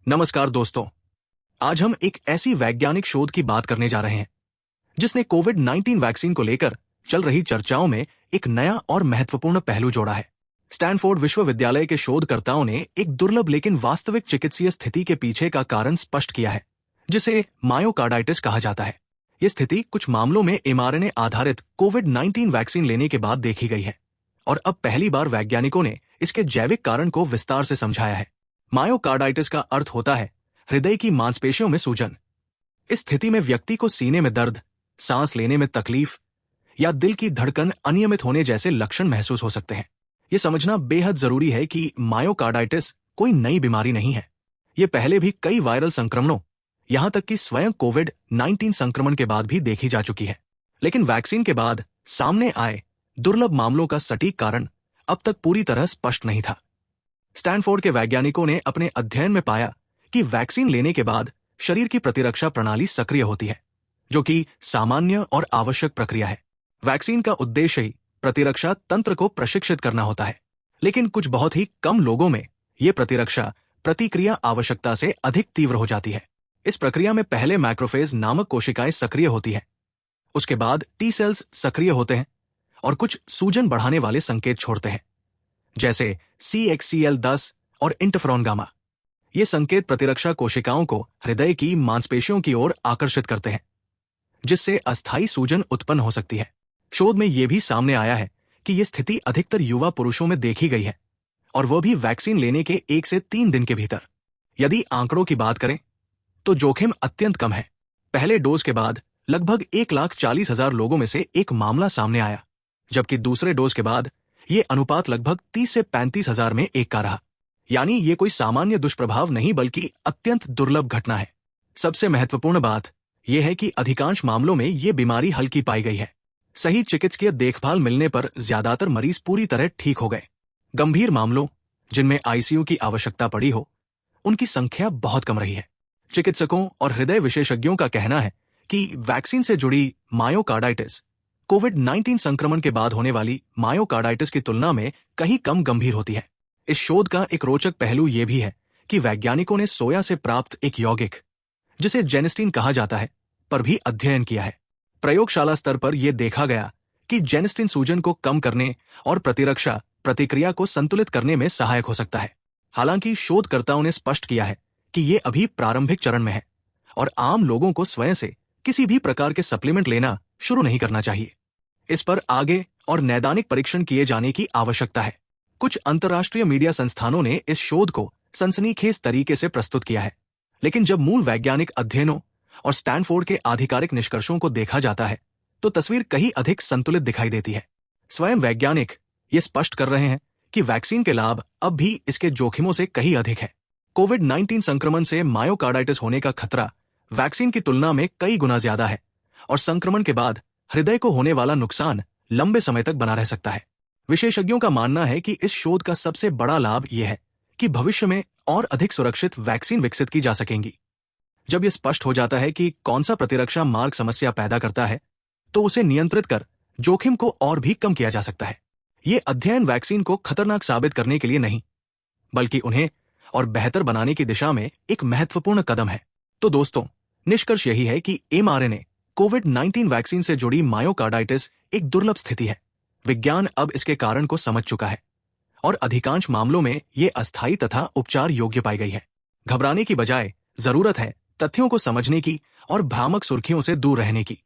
नमस्कार दोस्तों, आज हम एक ऐसी वैज्ञानिक शोध की बात करने जा रहे हैं जिसने कोविड-19 वैक्सीन को लेकर चल रही चर्चाओं में एक नया और महत्वपूर्ण पहलू जोड़ा है। स्टैनफोर्ड विश्वविद्यालय के शोधकर्ताओं ने एक दुर्लभ लेकिन वास्तविक चिकित्सीय स्थिति के पीछे का कारण स्पष्ट किया है, जिसे मायोकार्डाइटिस कहा जाता है। ये स्थिति कुछ मामलों में mRNA आधारित कोविड-19 वैक्सीन लेने के बाद देखी गई है और अब पहली बार वैज्ञानिकों ने इसके जैविक कारण को विस्तार से समझाया है। मायोकार्डाइटिस का अर्थ होता है हृदय की मांसपेशियों में सूजन। इस स्थिति में व्यक्ति को सीने में दर्द, सांस लेने में तकलीफ या दिल की धड़कन अनियमित होने जैसे लक्षण महसूस हो सकते हैं। ये समझना बेहद जरूरी है कि मायोकार्डाइटिस कोई नई बीमारी नहीं है। ये पहले भी कई वायरल संक्रमणों, यहां तक कि स्वयं कोविड-19 संक्रमण के बाद भी देखी जा चुकी है। लेकिन वैक्सीन के बाद सामने आए दुर्लभ मामलों का सटीक कारण अब तक पूरी तरह स्पष्ट नहीं था। स्टैनफोर्ड के वैज्ञानिकों ने अपने अध्ययन में पाया कि वैक्सीन लेने के बाद शरीर की प्रतिरक्षा प्रणाली सक्रिय होती है, जो कि सामान्य और आवश्यक प्रक्रिया है। वैक्सीन का उद्देश्य ही प्रतिरक्षा तंत्र को प्रशिक्षित करना होता है, लेकिन कुछ बहुत ही कम लोगों में ये प्रतिरक्षा प्रतिक्रिया आवश्यकता से अधिक तीव्र हो जाती है। इस प्रक्रिया में पहले मैक्रोफेज नामक कोशिकाएं सक्रिय होती हैं, उसके बाद टी सेल्स सक्रिय होते हैं और कुछ सूजन बढ़ाने वाले संकेत छोड़ते हैं, जैसे CXCL10 और इंटरफेरॉन गामा। ये संकेत प्रतिरक्षा कोशिकाओं को हृदय की मांसपेशियों की ओर आकर्षित करते हैं, जिससे अस्थायी सूजन उत्पन्न हो सकती है। शोध में यह भी सामने आया है कि यह स्थिति अधिकतर युवा पुरुषों में देखी गई है, और वह भी वैक्सीन लेने के 1 से 3 दिन के भीतर। यदि आंकड़ों की बात करें तो जोखिम अत्यंत कम है। पहले डोज के बाद लगभग 1,40,000 लोगों में से एक मामला सामने आया, जबकि दूसरे डोज के बाद ये अनुपात लगभग 30 से 35,000 में एक का रहा। यानी ये कोई सामान्य दुष्प्रभाव नहीं बल्कि अत्यंत दुर्लभ घटना है। सबसे महत्वपूर्ण बात यह है कि अधिकांश मामलों में ये बीमारी हल्की पाई गई है। सही चिकित्सकीय देखभाल मिलने पर ज्यादातर मरीज पूरी तरह ठीक हो गए। गंभीर मामलों, जिनमें ICU की आवश्यकता पड़ी हो, उनकी संख्या बहुत कम रही है। चिकित्सकों और हृदय विशेषज्ञों का कहना है कि वैक्सीन से जुड़ी मायोकार्डाइटिस कोविड-19 संक्रमण के बाद होने वाली मायोकार्डाइटिस की तुलना में कहीं कम गंभीर होती है। इस शोध का एक रोचक पहलू यह भी है कि वैज्ञानिकों ने सोया से प्राप्त एक यौगिक, जिसे जेनेस्टीन कहा जाता है, पर भी अध्ययन किया है। प्रयोगशाला स्तर पर यह देखा गया कि जेनेस्टीन सूजन को कम करने और प्रतिरक्षा प्रतिक्रिया को संतुलित करने में सहायक हो सकता है। हालांकि शोधकर्ताओं ने स्पष्ट किया है कि यह अभी प्रारंभिक चरण में है और आम लोगों को स्वयं से किसी भी प्रकार के सप्लीमेंट लेना शुरू नहीं करना चाहिए। इस पर आगे और नैदानिक परीक्षण किए जाने की आवश्यकता है। कुछ अंतर्राष्ट्रीय मीडिया संस्थानों ने इस शोध को सनसनीखेज तरीके से प्रस्तुत किया है, लेकिन जब मूल वैज्ञानिक अध्ययनों और स्टैनफोर्ड के आधिकारिक निष्कर्षों को देखा जाता है तो तस्वीर कहीं अधिक संतुलित दिखाई देती है। स्वयं वैज्ञानिक ये स्पष्ट कर रहे हैं कि वैक्सीन के लाभ अब भी इसके जोखिमों से कहीं अधिक है। कोविड-19 संक्रमण से मायोकार्डाइटिस होने का खतरा वैक्सीन की तुलना में कई गुना ज्यादा है और संक्रमण के बाद हृदय को होने वाला नुकसान लंबे समय तक बना रह सकता है। विशेषज्ञों का मानना है कि इस शोध का सबसे बड़ा लाभ यह है कि भविष्य में और अधिक सुरक्षित वैक्सीन विकसित की जा सकेंगी। जब यह स्पष्ट हो जाता है कि कौन सा प्रतिरक्षा मार्ग समस्या पैदा करता है, तो उसे नियंत्रित कर जोखिम को और भी कम किया जा सकता है। ये अध्ययन वैक्सीन को खतरनाक साबित करने के लिए नहीं, बल्कि उन्हें और बेहतर बनाने की दिशा में एक महत्वपूर्ण कदम है। तो दोस्तों, निष्कर्ष यही है कि mRNA कोविड-19 वैक्सीन से जुड़ी मायोकार्डाइटिस एक दुर्लभ स्थिति है। विज्ञान अब इसके कारण को समझ चुका है और अधिकांश मामलों में ये अस्थायी तथा उपचार योग्य पाई गई है। घबराने की बजाय जरूरत है तथ्यों को समझने की और भ्रामक सुर्खियों से दूर रहने की।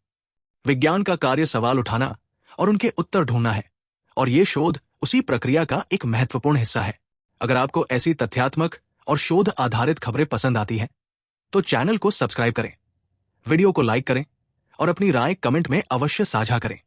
विज्ञान का कार्य सवाल उठाना और उनके उत्तर ढूंढना है, और ये शोध उसी प्रक्रिया का एक महत्वपूर्ण हिस्सा है। अगर आपको ऐसी तथ्यात्मक और शोध आधारित खबरें पसंद आती हैं, तो चैनल को सब्सक्राइब करें, वीडियो को लाइक करें और अपनी राय कमेंट में अवश्य साझा करें।